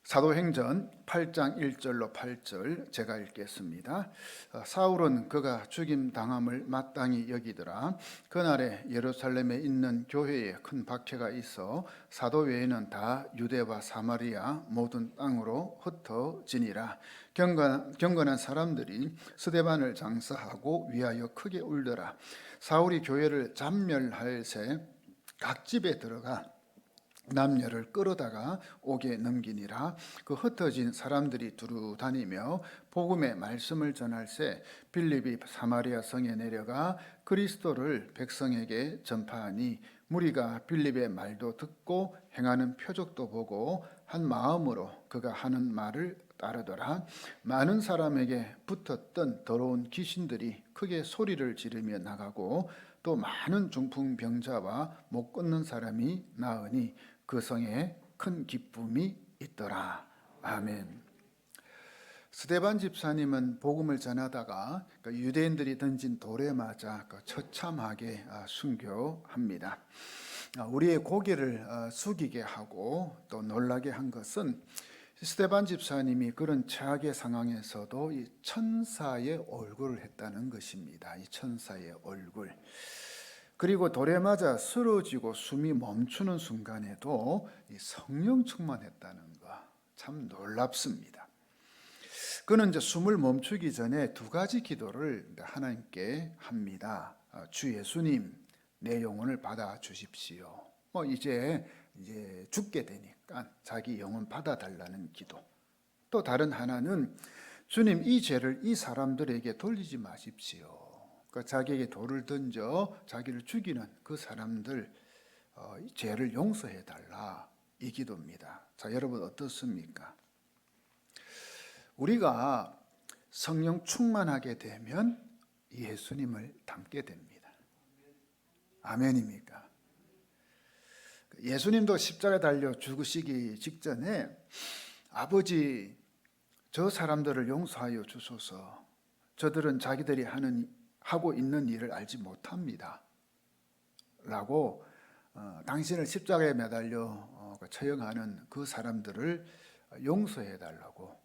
사도행전 8장 1절로 8절 제가 읽겠습니다. 사울은 그가 죽임당함을 마땅히 여기더라. 그날에 예루살렘에 있는 교회에 큰 박해가 있어 사도 외에는 다 유대와 사마리아 모든 땅으로 흩어지니라. 경건한 사람들이 스데반을 장사하고 위하여 크게 울더라. 사울이 교회를 잔멸할 새 각 집에 들어가 남녀를 끌어다가 옥에 넘기니라. 그 흩어진 사람들이 두루 다니며 복음의 말씀을 전할새 빌립이 사마리아 성에 내려가 그리스도를 백성에게 전파하니 무리가 빌립의 말도 듣고 행하는 표적도 보고 한 마음으로 그가 하는 말을 따르더라. 많은 사람에게 붙었던 더러운 귀신들이 크게 소리를 지르며 나가고 또 많은 중풍병자와 못 걷는 사람이 나으니 그 성에 큰 기쁨이 있더라. 아멘. 스데반 집사님은 복음을 전하다가 유대인들이 던진 돌에 맞아 처참하게 순교합니다. 우리의 고개를 숙이게 하고 또 놀라게 한 것은 스데반 집사님이 그런 최악의 상황에서도 이 천사의 얼굴을 했다는 것입니다. 이 천사의 얼굴. 그리고 돌에 맞아 쓰러지고 숨이 멈추는 순간에도 이 성령 충만했다는 거 참 놀랍습니다. 그는 이제 숨을 멈추기 전에 두 가지 기도를 하나님께 합니다. 주 예수님, 내 영혼을 받아 주십시오. 이제 죽게 되니까 자기 영혼 받아 달라는 기도. 또 다른 하나는 주님, 이 죄를 이 사람들에게 돌리지 마십시오. 자기에게 돌을 던져 자기를 죽이는 그 사람들 죄를 용서해 달라, 이 기도입니다. 자, 여러분 어떻습니까? 우리가 성령 충만하게 되면 예수님을 닮게 됩니다. 아멘입니까? 예수님도 십자가에 달려 죽으시기 직전에 아버지, 저 사람들을 용서하여 주소서. 저들은 자기들이 하고 있는 일을 알지 못합니다. 라고 당신을 십자가에 매달려 처형하는 그 사람들을 용서해 달라고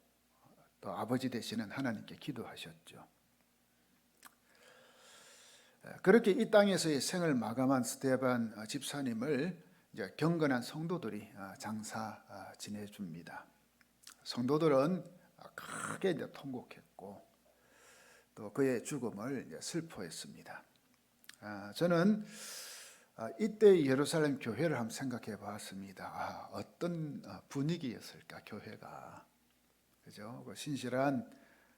또 아버지 되시는 하나님께 기도하셨죠. 그렇게 이 땅에서의 생을 마감한 스데반 집사님을 이제 경건한 성도들이 장사 지내줍니다. 성도들은 크게 이제 통곡했고 또 그의 죽음을 이제 슬퍼했습니다. 저는 이때 예루살렘 교회를 한번 생각해 봤습니다. 어떤 분위기였을까, 교회가. 그죠? 신실한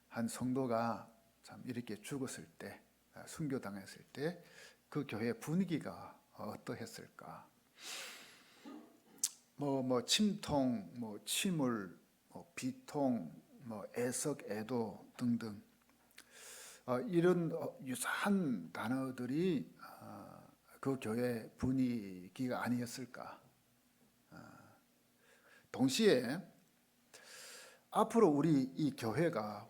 한 성도가 참 이렇게 죽었을 때, 순교당했을 때 그 교회 분위기가 어떠했을까? 침통, 침울, 비통, 애석, 애도 등등 이런 유사한 단어들이 그 교회 분위기가 아니었을까. 동시에 앞으로 우리 이 교회가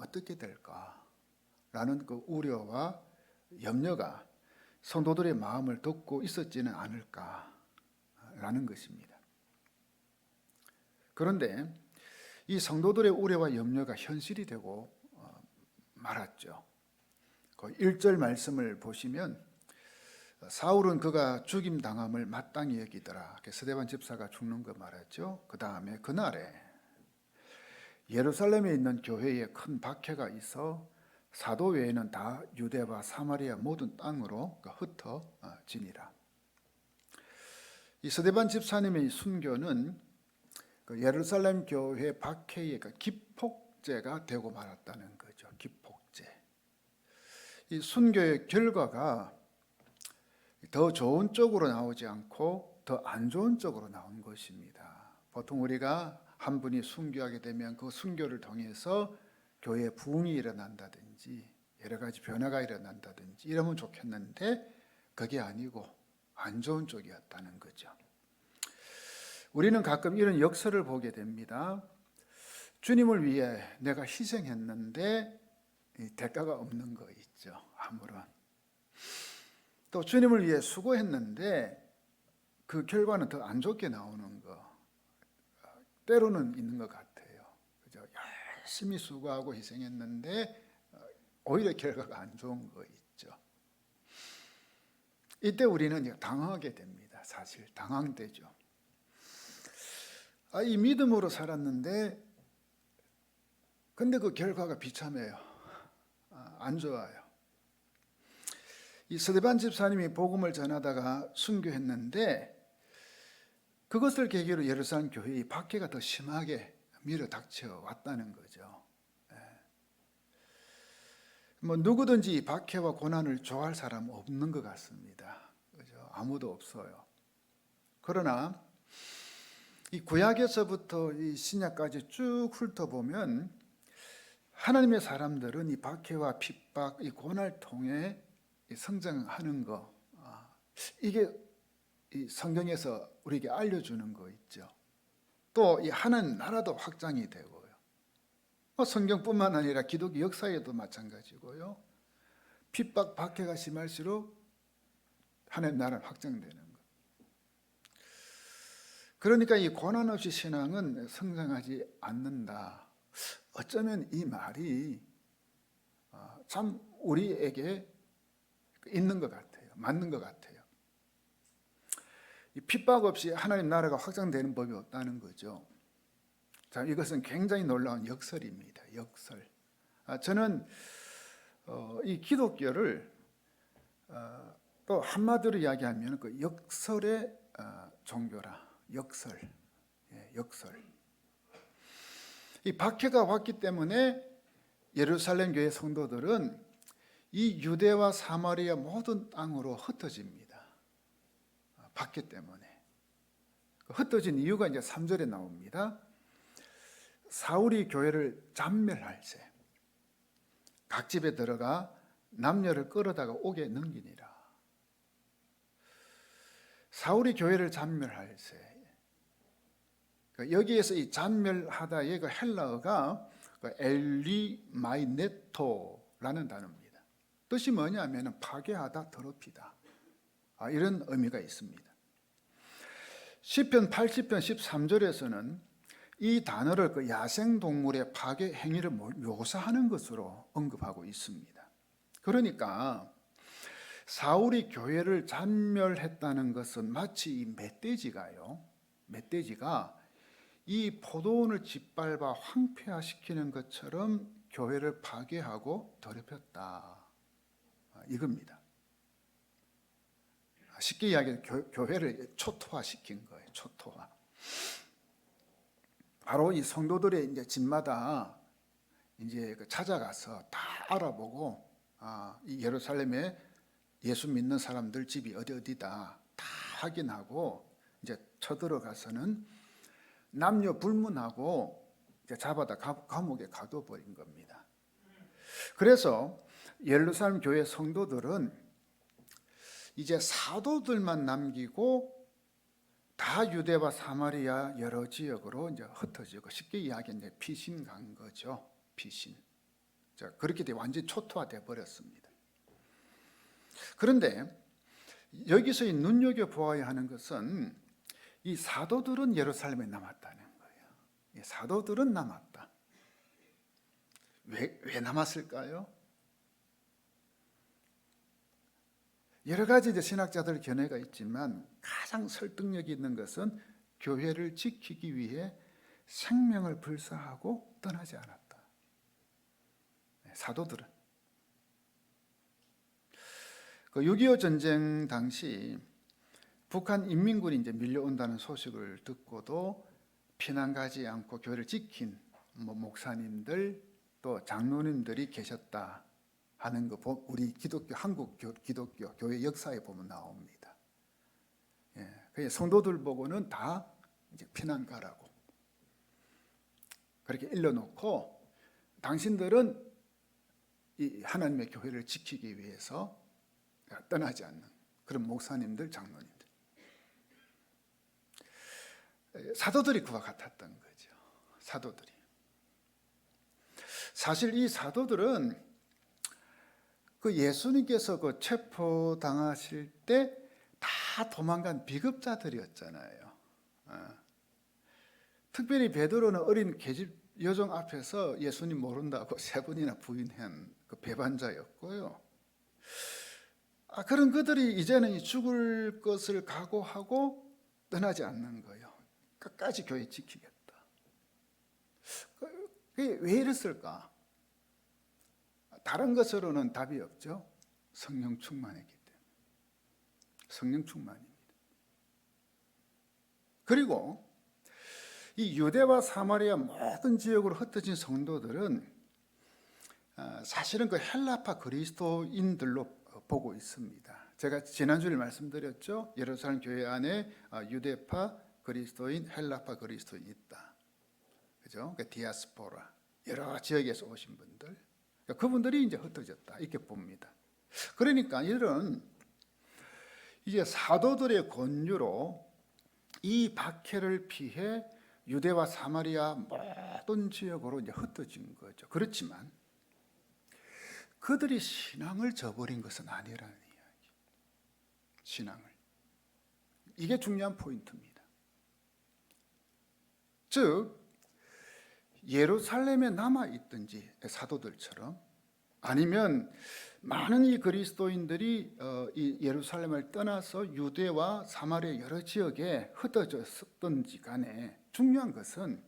어떻게 될까라는 그 우려와 염려가 성도들의 마음을 덮고 있었지는 않을까라는 것입니다. 그런데 이 성도들의 우려와 염려가 현실이 되고 말았죠. 그 1절 말씀을 보시면 사울은 그가 죽임당함을 마땅히 여기더라. 스데반 집사가 죽는 거 말했죠. 그 다음에 그날에 예루살렘에 있는 교회에 큰 박해가 있어 사도 외에는 다 유대와 사마리아 모든 땅으로 흩어지니라. 이 스데반 집사님의 순교는 그 예루살렘 교회 박해의 기폭제가 되고 말았다는 거죠. 기폭제. 이 순교의 결과가 더 좋은 쪽으로 나오지 않고 더 안 좋은 쪽으로 나온 것입니다. 보통 우리가 한 분이 순교하게 되면 그 순교를 통해서 교회에 부흥이 일어난다든지 여러 가지 변화가 일어난다든지 이러면 좋겠는데 그게 아니고 안 좋은 쪽이었다는 거죠. 우리는 가끔 이런 역설을 보게 됩니다. 주님을 위해 내가 희생했는데 이 대가가 없는 거 있죠. 아무런. 또 주님을 위해 수고했는데 그 결과는 더 안 좋게 나오는 거 때로는 있는 것 같아요. 그죠? 열심히 수고하고 희생했는데 오히려 결과가 안 좋은 거 있죠. 이때 우리는 당황하게 됩니다. 사실 당황되죠. 이 믿음으로 살았는데 근데 그 결과가 비참해요. 안 좋아요. 이 스데반 집사님이 복음을 전하다가 순교했는데 그것을 계기로 예루살렘 교회의 박해가 더 심하게 밀어닥쳐 왔다는 거죠. 뭐 누구든지 이 박해와 고난을 좋아할 사람은 없는 것 같습니다. 그죠? 아무도 없어요. 그러나 이 구약에서부터 이 신약까지 쭉 훑어보면 하나님의 사람들은 이 박해와 핍박, 이 고난을 통해 성장하는 거, 이게 이 성경에서 우리에게 알려주는 거 있죠. 또 이 하나님 나라도 확장이 되고요. 성경뿐만 아니라 기독교 역사에도 마찬가지고요. 핍박, 박해가 심할수록 하나님 나라는 확장되는 거. 그러니까 이 고난 없이 신앙은 성장하지 않는다. 어쩌면 이 말이 참 우리에게 있는 것 같아요. 맞는 것 같아요. 이 핍박 없이 하나님 나라가 확장되는 법이 없다는 거죠. 자, 이것은 굉장히 놀라운 역설입니다. 역설. 저는 이 기독교를 또 한마디로 이야기하면 그 역설의 종교라. 역설. 역설. 이 박해가 왔기 때문에 예루살렘 교회 성도들은 이 유대와 사마리아 모든 땅으로 흩어집니다. 박해 때문에. 흩어진 이유가 이제 3절에 나옵니다. 사울이 교회를 잔멸할세 각 집에 들어가 남녀를 끌어다가 옥에 넘기니라. 사울이 교회를 잔멸할세. 여기에서 이 잔멸하다의 그 헬라어가 엘리마이네토라는 단어입니다. 뜻이 뭐냐면 파괴하다, 더럽히다. 이런 의미가 있습니다. 시편 80편 13절에서는 이 단어를 그 야생동물의 파괴 행위를 묘사하는 것으로 언급하고 있습니다. 그러니까 사울이 교회를 잔멸했다는 것은 마치 이 멧돼지가 이 포도원을 짓밟아 황폐화시키는 것처럼 교회를 파괴하고 더럽혔다. 이겁니다. 쉽게 이야기해서 교회를 초토화시킨 거예요. 초토화. 바로 이 성도들의 이제 집마다 이제 찾아가서 다 알아보고 이 예루살렘에 예수 믿는 사람들 집이 어디다 다 확인하고 이제 쳐들어가서는 남녀 불문하고 이제 잡아다 감옥에 가둬버린 겁니다. 그래서 예루살렘 교회 성도들은 이제 사도들만 남기고 다 유대와 사마리아 여러 지역으로 이제 흩어지고 쉽게 이야기하면 피신 간 거죠. 피신. 자, 그렇게 돼 완전히 초토화돼 버렸습니다. 그런데 여기서 이 눈여겨 보아야 하는 것은 이 사도들은 예루살렘에 남았다는 거예요. 이 사도들은 남았다. 왜 남았을까요? 여러 가지 이제 신학자들 견해가 있지만 가장 설득력 있는 것은 교회를 지키기 위해 생명을 불사하고 떠나지 않았다. 사도들은. 그 6.25 전쟁 당시 북한 인민군이 이제 밀려온다는 소식을 듣고도 피난 가지 않고 교회를 지킨 목사님들 또 장로님들이 계셨다 하는 거 우리 기독교 한국 기독교 교회 역사에 보면 나옵니다. 그 성도들 보고는 다 이제 피난 가라고 그렇게 일러놓고 당신들은 이 하나님의 교회를 지키기 위해서 떠나지 않는 그런 목사님들, 장로님들. 사도들이 그와 같았던 거죠. 사도들이. 사실 이 사도들은 그 예수님께서 그 체포당하실 때 다 도망간 비급자들이었잖아요. 특별히 베드로는 어린 계집 여종 앞에서 예수님 모른다고 3번이나 부인한 그 배반자였고요. 그런 그들이 이제는 죽을 것을 각오하고 떠나지 않는 거예요. 끝까지 교회 지키겠다. 그게 왜 이랬을까? 다른 것으로는 답이 없죠. 성령 충만이기 때문에. 성령 충만입니다. 그리고 이 유대와 사마리아 모든 지역으로 흩어진 성도들은 사실은 그 헬라파 그리스도인들로 보고 있습니다. 제가 지난주에 말씀드렸죠. 예루살렘 교회 안에 유대파 그리스도인, 헬라파 그리스도인이 있다. 그죠? 그러니까 디아스포라, 여러 지역에서 오신 분들. 그러니까 그분들이 이제 흩어졌다. 이렇게 봅니다. 그러니까 이들은 이제 사도들의 권유로 이 박해를 피해 유대와 사마리아 모든 지역으로 이제 흩어진 거죠. 그렇지만 그들이 신앙을 저버린 것은 아니라는 이야기. 신앙을. 이게 중요한 포인트입니다. 즉 예루살렘에 남아있든지 사도들처럼 아니면 많은 이 그리스도인들이 이 예루살렘을 떠나서 유대와 사마리아 여러 지역에 흩어졌든지 간에 중요한 것은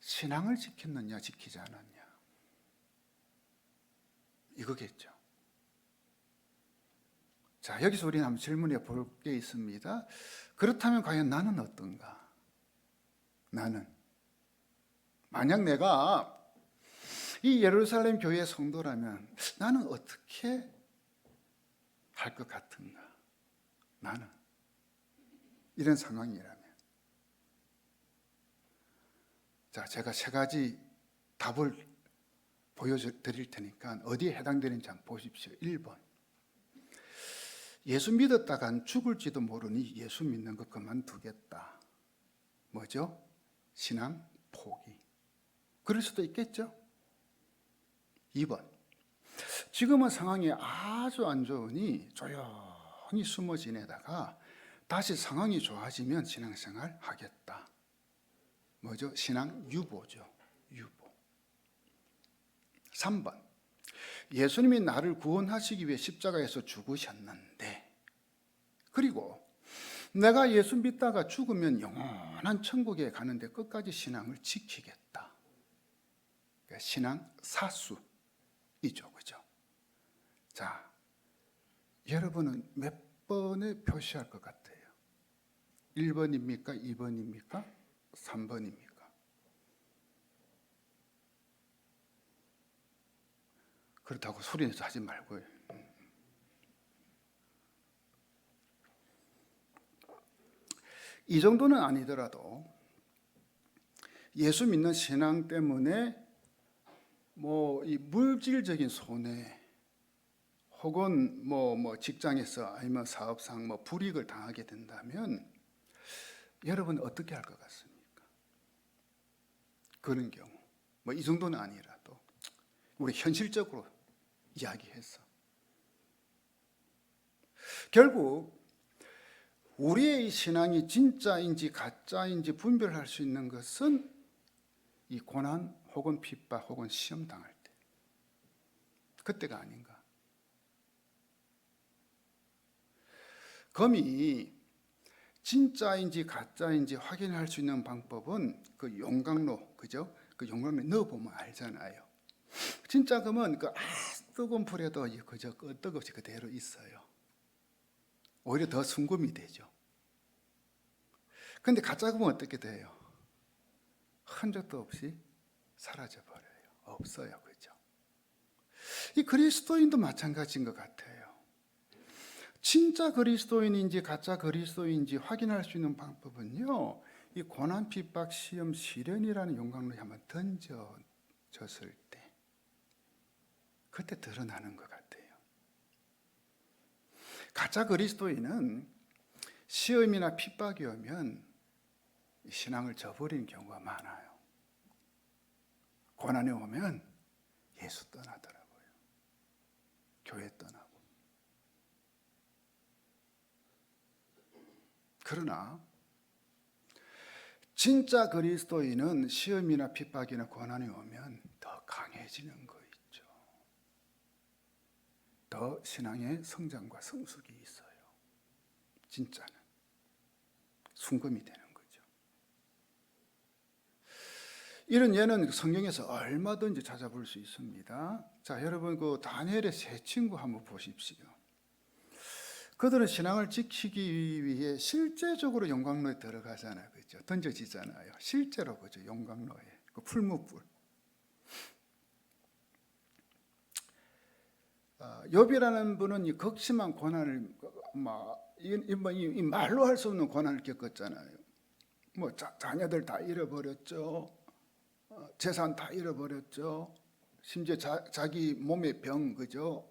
신앙을 지켰느냐 지키지 않았냐 이거겠죠. 자, 여기서 우리는 한번 질문해 볼 게 있습니다. 그렇다면 과연 나는 어떤가? 나는 만약 내가 이 예루살렘 교회 성도라면 나는 어떻게 할 것 같은가? 나는 이런 상황이라면. 자, 제가 3가지 답을 보여드릴 테니까 어디에 해당되는지 한번 보십시오. 1번. 예수 믿었다간 죽을지도 모르니 예수 믿는 것 그만두겠다. 뭐죠? 신앙 포기. 그럴 수도 있겠죠? 2번. 지금은 상황이 아주 안 좋으니 조용히 숨어 지내다가 다시 상황이 좋아지면 신앙생활 하겠다. 뭐죠? 신앙 유보죠. 유보. 3번. 예수님이 나를 구원하시기 위해 십자가에서 죽으셨는데 그리고 내가 예수 믿다가 죽으면 영원한 천국에 가는데 끝까지 신앙을 지키겠다. 그러니까 신앙 사수이죠. 그죠? 자, 여러분은 몇 번에 표시할 것 같아요? 1번입니까? 2번입니까? 3번입니까? 그렇다고 소리내서 하지 말고요. 이 정도는 아니더라도 예수 믿는 신앙 때문에 뭐 이 물질적인 손해 혹은 뭐 직장에서 아니면 사업상 뭐 불이익을 당하게 된다면 여러분 어떻게 할 것 같습니까? 그런 경우 뭐 이 정도는 아니라도 우리 현실적으로 이야기해서 결국 우리의 신앙이 진짜인지 가짜인지 분별할 수 있는 것은 이 고난 혹은 핍박 혹은 시험 당할 때 그때가 아닌가. 검이 진짜인지 가짜인지 확인할 수 있는 방법은 그 용광로, 그죠? 그 용광로에 넣어보면 알잖아요. 진짜 금은 그 뜨거운 불에도 그저 끄떡없이 그대로 있어요. 오히려 더 순금이 되죠. 근데 가짜 금은 어떻게 돼요? 흔적도 없이 사라져 버려요. 없어요. 그죠? 이 그리스도인도 마찬가지인 것 같아요. 진짜 그리스도인인지 가짜 그리스도인지 확인할 수 있는 방법은요, 이 고난, 핍박, 시험, 시련이라는 용광로에 한번 던져졌을 때 그때 드러나는 것 같아요. 가짜 그리스도인은 시험이나 핍박이 오면 신앙을 저버리는 경우가 많아요. 고난이 오면 예수 떠나더라고요. 교회 떠나고. 그러나 진짜 그리스도인은 시험이나 핍박이나 고난이 오면 더 강해지는 거 있죠. 더 신앙의 성장과 성숙이 있어요. 진짜는 순금이 되는 거죠. 이런 예는 성경에서 얼마든지 찾아볼 수 있습니다. 자, 여러분 그 다니엘의 세 친구 한번 보십시오. 그들은 신앙을 지키기 위해 실제적으로 용광로에 들어가잖아요. 그죠? 던져지잖아요. 실제로 그죠? 용광로에. 그 풀무불. 욥이라는 분은 이 극심한 고난을 이 말로 할 수 없는 고난을 겪었잖아요. 뭐 자녀들 다 잃어버렸죠. 재산 다 잃어버렸죠. 심지어 자기 몸의 병 그죠?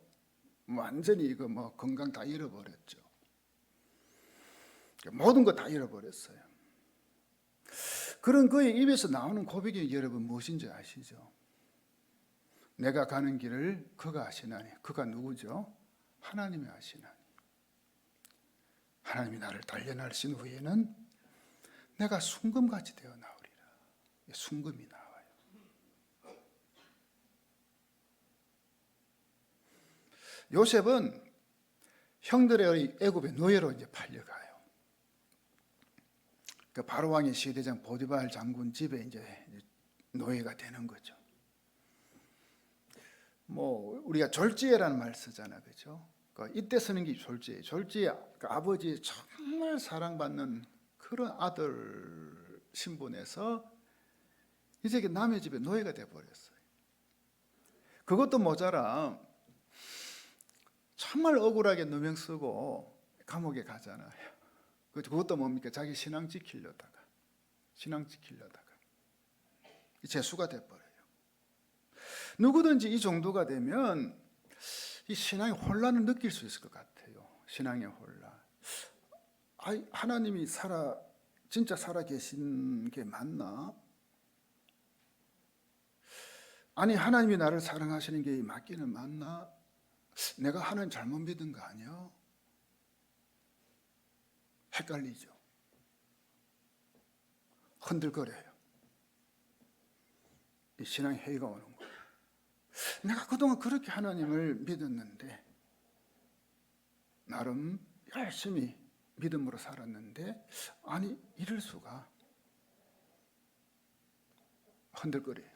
완전히 이거 뭐 건강 다 잃어버렸죠. 모든 거 다 잃어버렸어요. 그런 그의 입에서 나오는 고백이 여러분 무엇인지 아시죠? 내가 가는 길을 그가 아시나니. 그가 누구죠? 하나님이 아시나니. 하나님이 나를 단련하신 후에는 내가 순금같이 되어 나오리라. 순금이 나와요. 요셉은 형들의 애굽의 노예로 이제 팔려가요. 그 바로 왕의 시대장 보디발 장군 집에 이제 노예가 되는 거죠. 뭐 우리가 졸지애라는 말 쓰잖아, 그렇죠? 이때 쓰는 게 졸지애. 졸지애 그 아버지의 정말 사랑받는 그런 아들 신분에서 이제 남의 집에 노예가 돼 버렸어요. 그것도 모자라 정말 억울하게 누명 쓰고 감옥에 가잖아요. 그것도 뭡니까? 자기 신앙 지키려다가 재수가 돼버려요. 누구든지 이 정도가 되면 이 신앙의 혼란을 느낄 수 있을 것 같아요. 신앙의 혼란. 하나님이 진짜 살아 계신 게 맞나? 아니 하나님이 나를 사랑하시는 게 맞기는 맞나? 내가 하나님 잘못 믿은 거 아니야? 헷갈리죠. 흔들거려요. 이 신앙의 해이가 오는 거예요. 내가 그동안 그렇게 하나님을 믿었는데 나름 열심히 믿음으로 살았는데 아니 이럴 수가. 흔들거려요.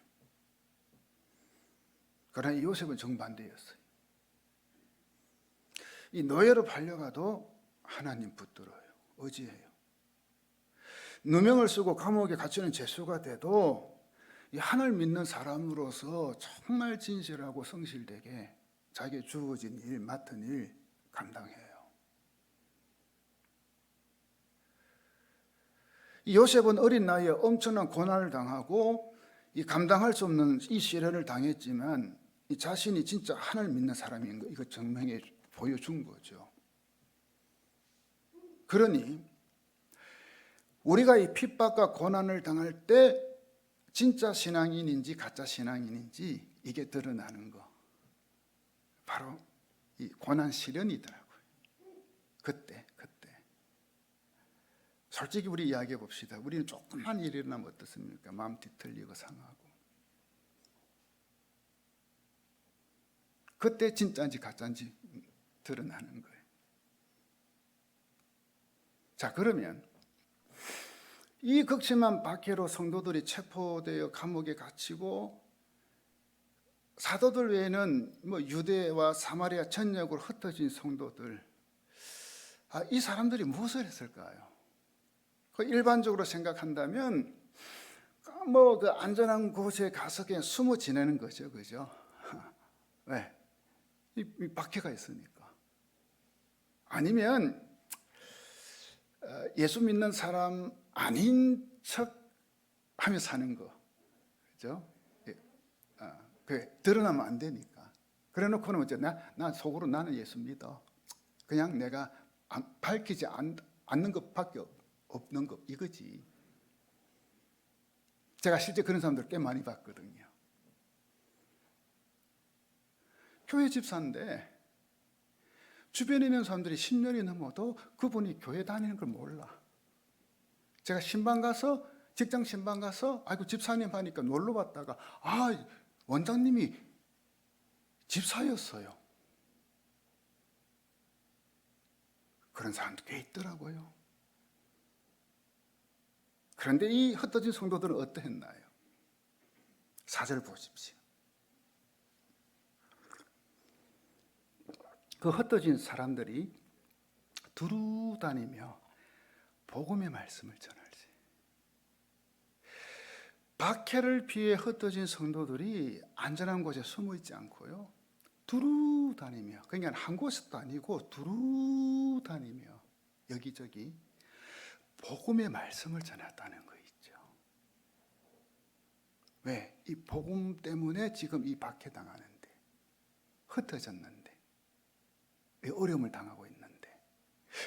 그러나 요셉은 정반대였어요. 이 노예로 팔려가도 하나님 붙들어요. 의지해요. 누명을 쓰고 감옥에 갇히는 죄수가 돼도 이 하나님 믿는 사람으로서 정말 진실하고 성실되게 자기의 주어진 일, 맡은 일 감당해요. 이 요셉은 어린 나이에 엄청난 고난을 당하고 이 감당할 수 없는 이 시련을 당했지만 이 자신이 진짜 하나님 믿는 사람인 거 이거 증명해 보여준 거죠. 그러니 우리가 이 핍박과 고난을 당할 때 진짜 신앙인인지 가짜 신앙인인지 이게 드러나는 거 바로 이 고난 시련이더라고요. 그때 솔직히 우리 이야기해 봅시다. 우리는 조금만 일이 일어나면 어떻습니까? 마음 뒤틀리고 상하고. 그때 진짜인지 가짜인지 드러나는 거예요. 자, 그러면 이 극심한 박해로 성도들이 체포되어 감옥에 갇히고 사도들 외에는 뭐 유대와 사마리아 전역으로 흩어진 성도들, 이 사람들이 무엇을 했을까요? 일반적으로 생각한다면 뭐 그 안전한 곳에 가서 그냥 숨어 지내는 거죠, 그죠? 왜? 이 박해가 있으니까. 아니면 예수 믿는 사람 아닌 척 하며 사는 거, 그죠? 드러나면 안 되니까. 그래 놓고는 어째 나 속으로 나는 예수 믿어. 그냥 내가 밝히지 않는 것밖에 없는 것 이거지. 제가 실제 그런 사람들 꽤 많이 봤거든요. 교회 집사인데 주변에 있는 사람들이 10년이 넘어도 그분이 교회 다니는 걸 몰라. 제가 신방 가서, 직장 신방 가서, 아이고 집사님 하니까 놀러 왔다가, 원장님이 집사였어요. 그런 사람도 꽤 있더라고요. 그런데 이 흩어진 성도들은 어떠했나요? 4절 보십시오. 그 흩어진 사람들이 두루 다니며 복음의 말씀을 전할지. 박해를 피해 흩어진 성도들이 안전한 곳에 숨어 있지 않고요, 두루 다니며, 그러니까 한 곳도 아니고 두루 다니며 여기저기 복음의 말씀을 전했다는 거 있죠. 왜? 이 복음 때문에 지금 이 박해당하는데, 흩어졌는데, 왜 어려움을 당하고 있는데,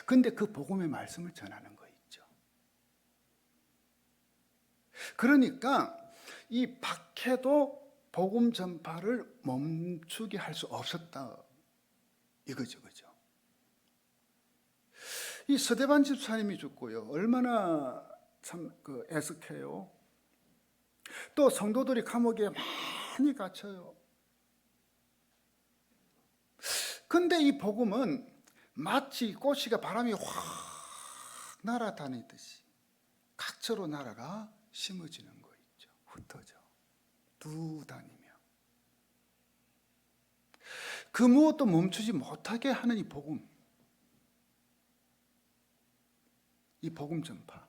근데 그 복음의 말씀을 전하는 거 있죠. 그러니까 이 박해도 복음 전파를 멈추게 할 수 없었다 이거죠, 그죠? 이 서대반 집사님이 죽고요, 얼마나 참 애석해요. 또 성도들이 감옥에 많이 갇혀요. 근데 이 복음은 마치 꽃이가 바람이 확 날아다니듯이 각처로 날아가 심어지는 거 있죠. 흩어져 두 다니며 그 무엇도 멈추지 못하게 하는 이 복음, 이 복음 전파.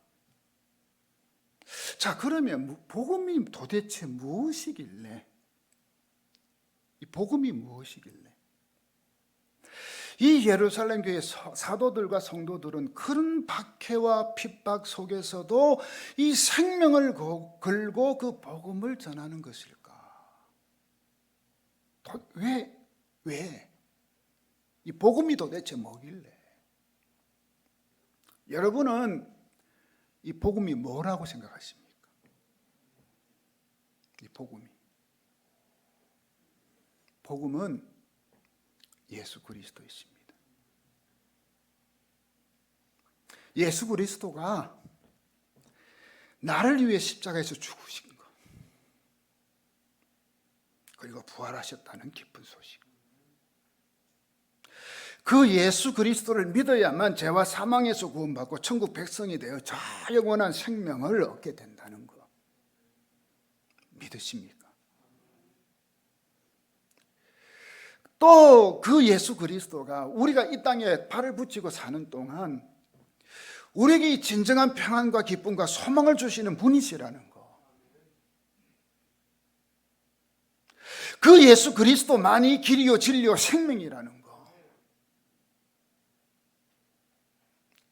자, 그러면 복음이 도대체 무엇이길래, 이 복음이 무엇이길래 이 예루살렘 교회 사도들과 성도들은 그런 박해와 핍박 속에서도 이 생명을 걸고 그 복음을 전하는 것일까? 왜? 이 복음이 도대체 뭐길래? 여러분은 이 복음이 뭐라고 생각하십니까? 이 복음은 예수 그리스도이십니다. 예수 그리스도가 나를 위해 십자가에서 죽으신 것, 그리고 부활하셨다는 기쁜 소식. 그 예수 그리스도를 믿어야만 죄와 사망에서 구원받고 천국 백성이 되어 영원한 생명을 얻게 된다는 것 믿으십니까? 또 그 예수 그리스도가 우리가 이 땅에 발을 붙이고 사는 동안 우리에게 이 진정한 평안과 기쁨과 소망을 주시는 분이시라는 거, 그 예수 그리스도만이 길이요 진리요 생명이라는 거,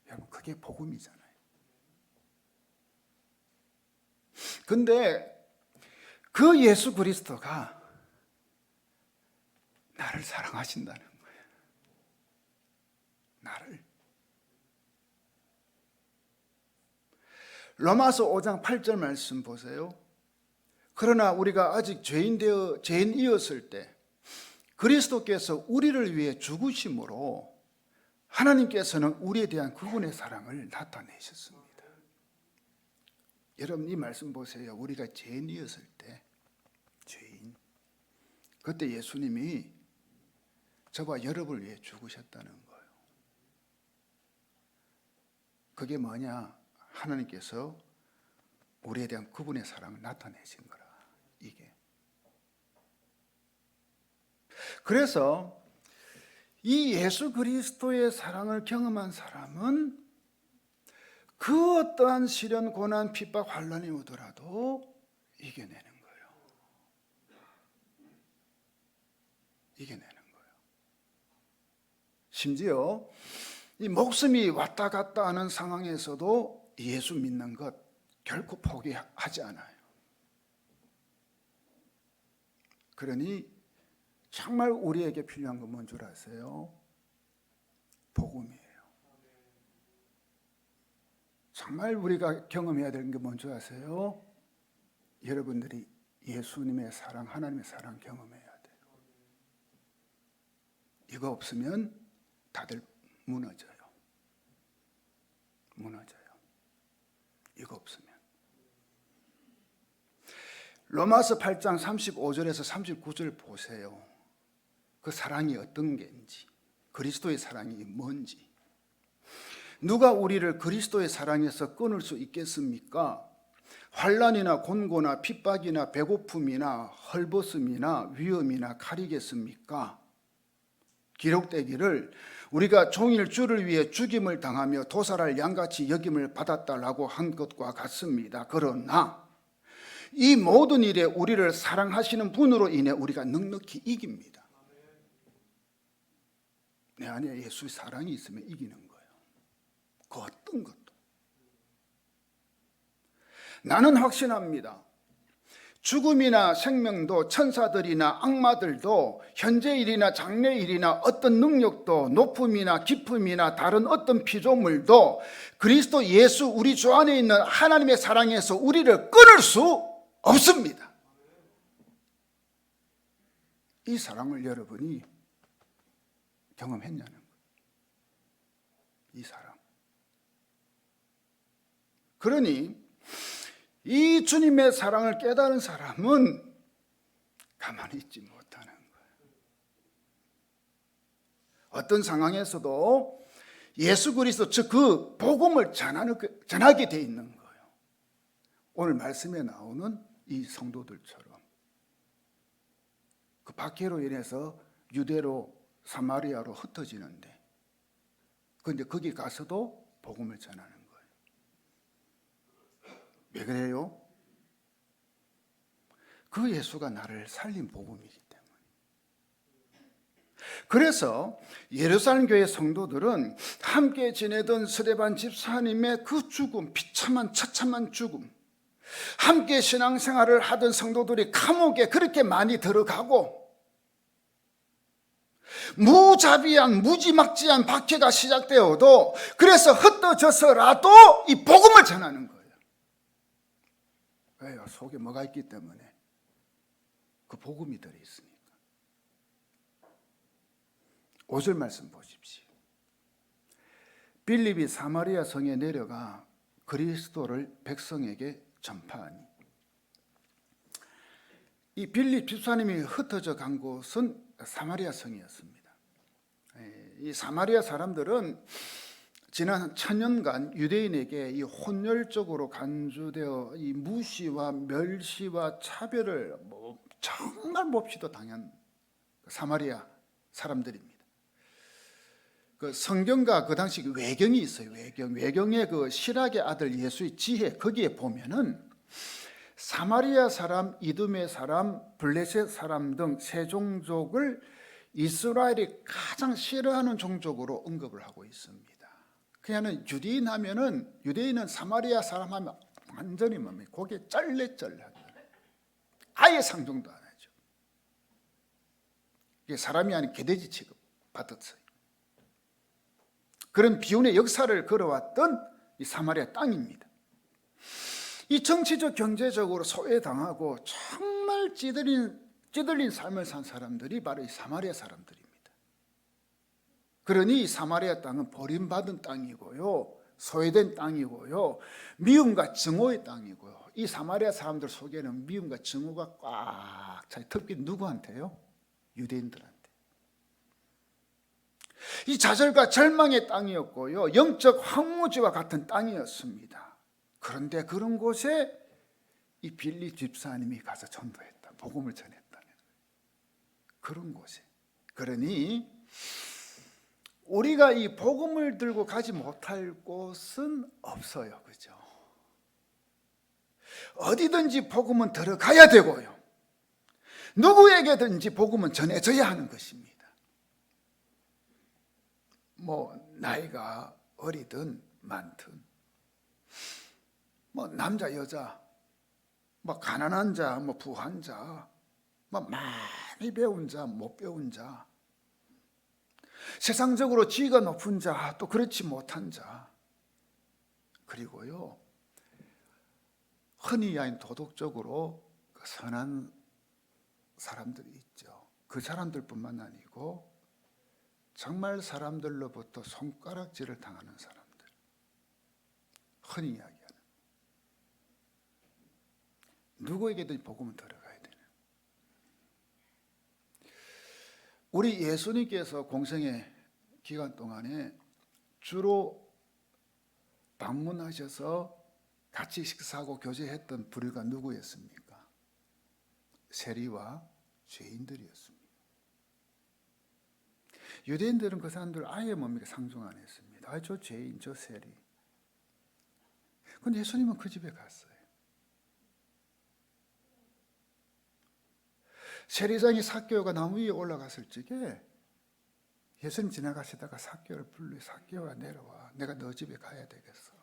여러분 그게 복음이잖아요. 근데 그 예수 그리스도가 나를 사랑하신다는 거예요. 나를. 로마서 5장 8절 말씀 보세요. 그러나 우리가 아직 죄인이었을 때 그리스도께서 우리를 위해 죽으심으로 하나님께서는 우리에 대한 그분의 사랑을 나타내셨습니다. 여러분 이 말씀 보세요. 우리가 죄인이었을 때, 죄인, 그때 예수님이 저와 여러분을 위해 죽으셨다는 거예요. 그게 뭐냐? 하나님께서 우리에 대한 그분의 사랑을 나타내신 거라. 이게. 그래서 이 예수 그리스도의 사랑을 경험한 사람은 그 어떠한 시련, 고난, 핍박, 환난이 오더라도 이겨내는 거예요. 이겨내는 거예요. 심지어 이 목숨이 왔다 갔다 하는 상황에서도 예수 믿는 것 결코 포기하지 않아요. 그러니 정말 우리에게 필요한 건 뭔 줄 아세요? 복음이에요. 정말 우리가 경험해야 되는 게 뭔 줄 아세요? 여러분들이 예수님의 사랑, 하나님의 사랑 경험해야 돼요. 이거 없으면 다들 무너져요. 이거 없으면. 로마서 8장 35절에서 39절 보세요. 그 사랑이 어떤 게인지, 그리스도의 사랑이 뭔지. 누가 우리를 그리스도의 사랑에서 끊을 수 있겠습니까? 환난이나 곤고나 핍박이나 배고픔이나 헐벗음이나 위험이나 칼이겠습니까? 기록되기를 우리가 종일 주를 위해 죽임을 당하며 도살할 양같이 여김을 받았다라고 한 것과 같습니다. 그러나 이 모든 일에 우리를 사랑하시는 분으로 인해 우리가 넉넉히 이깁니다. 내 안에 예수의 사랑이 있으면 이기는 거예요. 그 어떤 것도. 나는 확신합니다. 죽음이나 생명도 천사들이나 악마들도 현재 일이나 장래 일이나 어떤 능력도 높음이나 깊음이나 다른 어떤 피조물도 그리스도 예수 우리 주 안에 있는 하나님의 사랑에서 우리를 끊을 수 없습니다. 이 사랑을 여러분이 경험했냐는 거예요. 이 사랑. 그러니 이 주님의 사랑을 깨달은 사람은 가만히 있지 못하는 거예요. 어떤 상황에서도 예수 그리스도 즉 그 복음을 전하게 돼 있는 거예요. 오늘 말씀에 나오는 이 성도들처럼 그 박해로 인해서 유대로 사마리아로 흩어지는데 그런데 거기 가서도 복음을 전하는 거예요. 왜 그래요? 그 예수가 나를 살린 복음이기 때문에. 그래서 예루살렘 교회 성도들은 함께 지내던 스데반 집사님의 그 죽음, 비참한 처참한 죽음, 함께 신앙생활을 하던 성도들이 감옥에 그렇게 많이 들어가고 무자비한 무지막지한 박해가 시작되어도 그래서 흩어져서라도 이 복음을 전하는 거예요. 왜요? 속에 뭐가 있기 때문에. 그 복음이 들어있으니까. 5절 말씀 보십시오. 빌립이 사마리아 성에 내려가 그리스도를 백성에게 전파하니. 이 빌립 집사님이 흩어져 간 곳은 사마리아 성이었습니다. 이 사마리아 사람들은 지난 1000년간 유대인에게 이 혼혈적으로 간주되어 이 무시와 멸시와 차별을 정말 몹시도 당한 사마리아 사람들입니다. 그 성경과 그 당시 외경이 있어요. 외경에 그 실학의 아들 예수의 지혜 거기에 보면은 사마리아 사람, 이두메 사람, 블레셋 사람 등 세 종족을 이스라엘이 가장 싫어하는 종족으로 언급을 하고 있습니다. 그냥 유대인 하면은 유대인은 사마리아 사람 하면 완전히 뭡니까? 고개 쩔레쩔레하죠. 아예 상종도 안 하죠. 이게 사람이 아닌 개돼지 취급 받았어요. 그런 비운의 역사를 걸어왔던 이 사마리아 땅입니다. 이 정치적 경제적으로 소외당하고 정말 찌들린 삶을 산 사람들이 바로 이 사마리아 사람들입니다. 그러니 이 사마리아 땅은 버림받은 땅이고요, 소외된 땅이고요, 미움과 증오의 땅이고요. 이 사마리아 사람들 속에는 미움과 증오가 꽉 차요. 특히 누구한테요? 유대인들한테. 이 좌절과 절망의 땅이었고요, 영적 황무지와 같은 땅이었습니다. 그런데 그런 곳에 이 빌립 집사님이 가서 전도했다, 복음을 전했다는 그런 곳에. 그러니 우리가 이 복음을 들고 가지 못할 곳은 없어요. 그죠? 어디든지 복음은 들어가야 되고요, 누구에게든지 복음은 전해져야 하는 것입니다. 나이가 어리든 많든, 남자 여자, 가난한 자, 부한 자, 많이 배운 자, 못 배운 자, 세상적으로 지위가 높은 자, 또 그렇지 못한 자, 그리고요 흔히 아닌 도덕적으로 선한 사람들이 있죠. 그 사람들뿐만 아니고 정말 사람들로부터 손가락질을 당하는 사람들, 흔히 이야기하는, 누구에게든 복음은 들어가야 되는. 우리 예수님께서 공생의 기간 동안에 주로 방문하셔서 같이 식사하고 교제했던 부류가 누구였습니까? 세리와 죄인들이었습니다. 유대인들은 그 사람들 아예 뭡니까? 상종 안 했습니다. 저 죄인, 저 세리. 근데 예수님은 그 집에 갔어요. 세리장이 삭개오가 나무 위에 올라갔을 적에 예수님 지나가시다가 삭개오를 불러, 삭개오야 내려와, 내가 너 집에 가야 되겠어.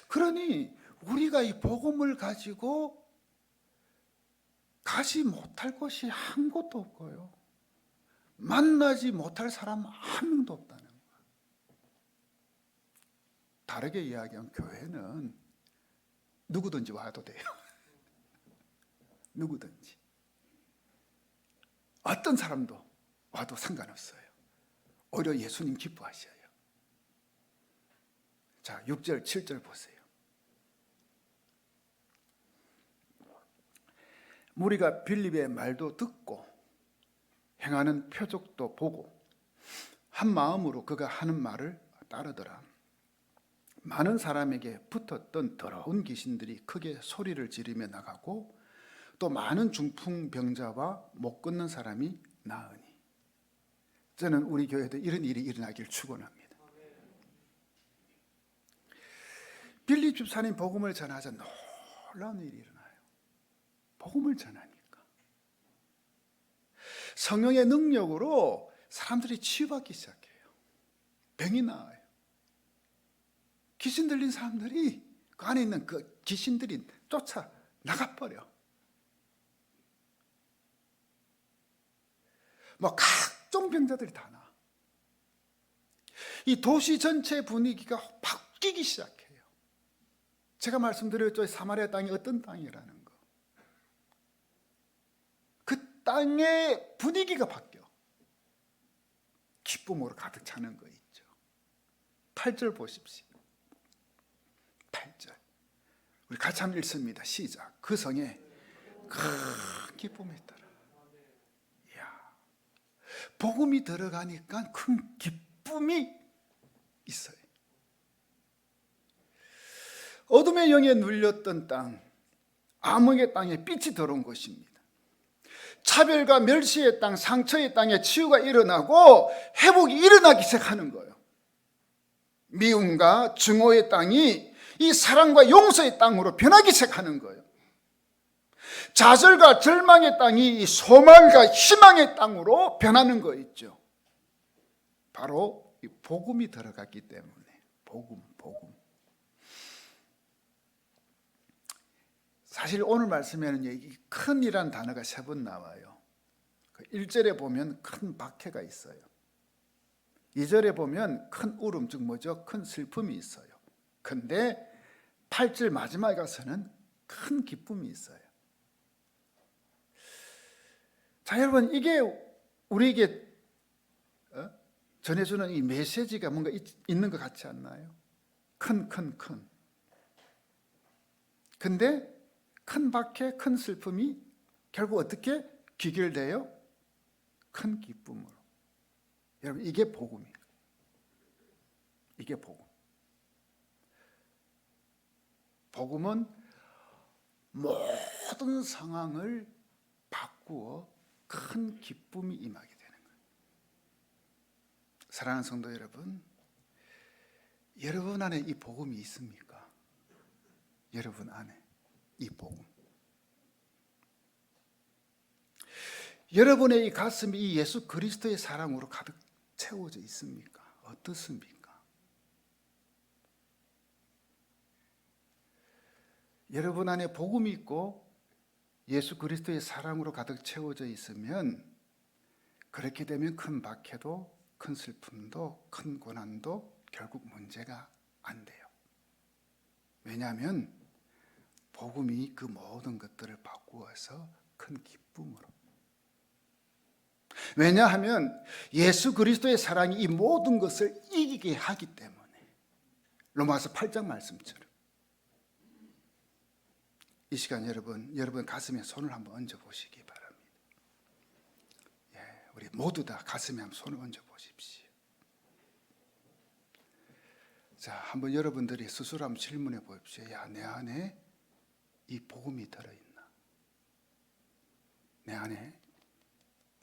그러니 우리가 이 복음을 가지고 가지 못할 곳이 한 곳도 없고요, 만나지 못할 사람 한 명도 없다는 거예요. 다르게 이야기하면 교회는 누구든지 와도 돼요. 누구든지, 어떤 사람도 와도 상관없어요. 오히려 예수님 기뻐하셔요. 자, 6절 7절 보세요. 무리가 빌립의 말도 듣고 행하는 표적도 보고 한 마음으로 그가 하는 말을 따르더라. 많은 사람에게 붙었던 더러운 귀신들이 크게 소리를 지르며 나가고 또 많은 중풍병자와 못 걷는 사람이 나으니. 저는 우리 교회도 이런 일이 일어나길 축원합니다. 빌립 집사님 복음을 전하자 놀라운 일이 일어나요. 복음을 전하니까 성령의 능력으로 사람들이 치유받기 시작해요. 병이 나아요. 귀신 들린 사람들이 그 안에 있는 그 귀신들이 쫓아 나가버려. 뭐 각종 병자들이 다 나. 이 도시 전체 분위기가 바뀌기 시작해요. 제가 말씀드렸죠, 사마리아 땅이 어떤 땅이라는 거. 그 땅의 분위기가 바뀌어. 기쁨으로 가득 차는 거 있죠. 8절 보십시오. 8절 우리 같이 한번 읽습니다. 시작. 그 성에 큰 기쁨이 있더라. 이야, 복음이 들어가니까 큰 기쁨이 있어요. 어둠의 영에 눌렸던 땅, 암흑의 땅에 빛이 들어온 것입니다. 차별과 멸시의 땅, 상처의 땅에 치유가 일어나고 회복이 일어나기 시작하는 거예요. 미움과 증오의 땅이 이 사랑과 용서의 땅으로 변하기 시작하는 거예요. 좌절과 절망의 땅이 소망과 희망의 땅으로 변하는 거 있죠. 바로 이 복음이 들어갔기 때문에. 복음. 사실 오늘 말씀에는 이 큰이라는 단어가 3번 나와요. 1절에 보면 큰 박해가 있어요. 2절에 보면 큰 울음, 즉 뭐죠? 큰 슬픔이 있어요. 근데 8절 마지막에 가서는 큰 기쁨이 있어요. 자, 여러분, 이게 우리에게 전해주는 이 메시지가 뭔가 있는 것 같지 않나요? 큰. 근데 큰 박해, 큰 슬픔이 결국 어떻게 귀결돼요? 큰 기쁨으로. 여러분, 이게 복음이에요. 이게 복음. 복음은 모든 상황을 바꾸어 큰 기쁨이 임하게 되는 거예요. 사랑하는 성도 여러분, 여러분 안에 이 복음이 있습니까? 여러분 안에 이 복음. 여러분의 이 가슴이 이 예수 그리스도의 사랑으로 가득 채워져 있습니까? 어떻습니까? 여러분 안에 복음이 있고 예수 그리스도의 사랑으로 가득 채워져 있으면, 그렇게 되면 큰 박해도, 큰 슬픔도, 큰 고난도 결국 문제가 안 돼요. 왜냐하면 복음이 그 모든 것들을 바꾸어서 큰 기쁨으로. 왜냐하면 예수 그리스도의 사랑이 이 모든 것을 이기게 하기 때문에. 로마서 8장 말씀처럼. 이 시간 여러분 가슴에 손을 한번 얹어 보시기 바랍니다. 예, 우리 모두 다 가슴에 한번 손을 얹어 보십시오. 자, 한번 여러분들이 스스로 한번 질문해 보십시오. 야, 내 안에 이 복음이 들어있나? 내 안에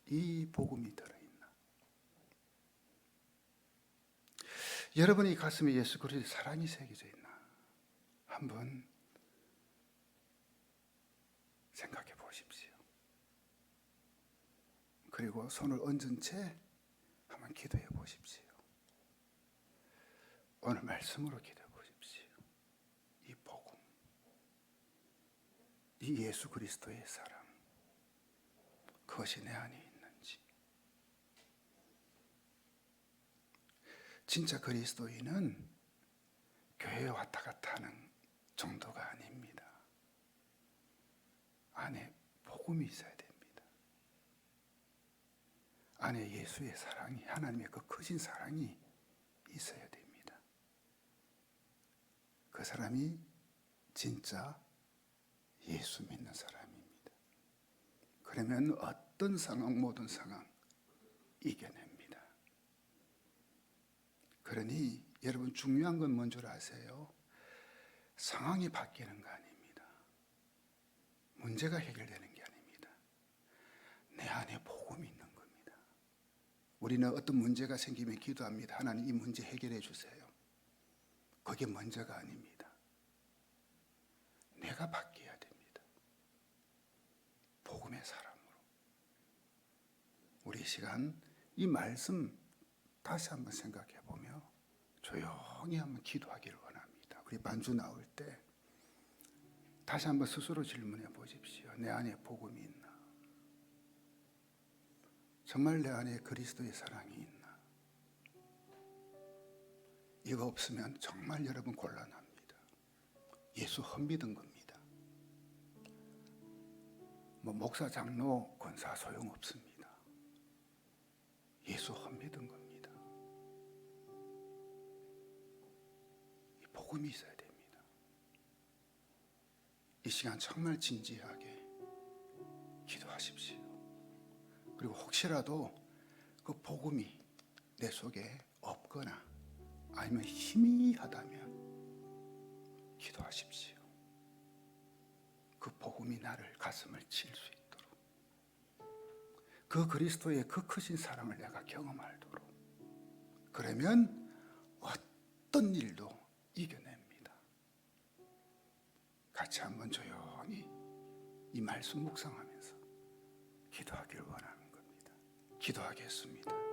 이 복음이 들어있나? 여러분의 가슴에 예수 그리스도의 사랑이 새겨져 있나? 한번 생각해 보십시오. 그리고 손을 얹은 채 한번 기도해 보십시오. 오늘 말씀으로 기도해 보십시오. 이 복음, 이 예수 그리스도의 사랑, 그것이 내 안에 있는지. 진짜 그리스도인은 교회에 왔다 갔다 하는 정도가 아닙니다. 안에 복음이 있어야 됩니다. 안에 예수의 사랑이, 하나님의 그 크신 사랑이 있어야 됩니다. 그 사람이 진짜 예수 믿는 사람입니다. 그러면 어떤 상황, 모든 상황 이겨냅니다. 그러니 여러분 중요한 건 뭔 줄 아세요? 상황이 바뀌는 거 아닙니다. 문제가 해결되는 게 아닙니다. 내 안에 복음이 있는 겁니다. 우리는 어떤 문제가 생기면 기도합니다. 하나님 이 문제 해결해 주세요. 그게 문제가 아닙니다. 내가 바뀌어야 됩니다. 복음의 사람으로. 우리 시간 이 말씀 다시 한번 생각해 보며 조용히 한번 기도하기를 원합니다. 우리 반주 나올 때 다시 한번 스스로 질문해 보십시오. 내 안에 복음이 있나? 정말 내 안에 그리스도의 사랑이 있나? 이거 없으면 정말 여러분 곤란합니다. 예수 헛믿은 겁니다. 목사, 장로, 권사 소용없습니다. 예수 헛믿은 겁니다. 이 복음이 있어야 됩니다. 이 시간 정말 진지하게 기도하십시오. 그리고 혹시라도 그 복음이 내 속에 없거나 아니면 희미하다면 기도하십시오. 그 복음이 나를 가슴을 칠 수 있도록, 그 그리스도의 그 크신 사랑을 내가 경험하도록. 그러면 어떤 일도 이겨냅니다. 같이 한번 조용히 이 말씀 묵상하면서 기도하기를 원하는 겁니다. 기도하겠습니다.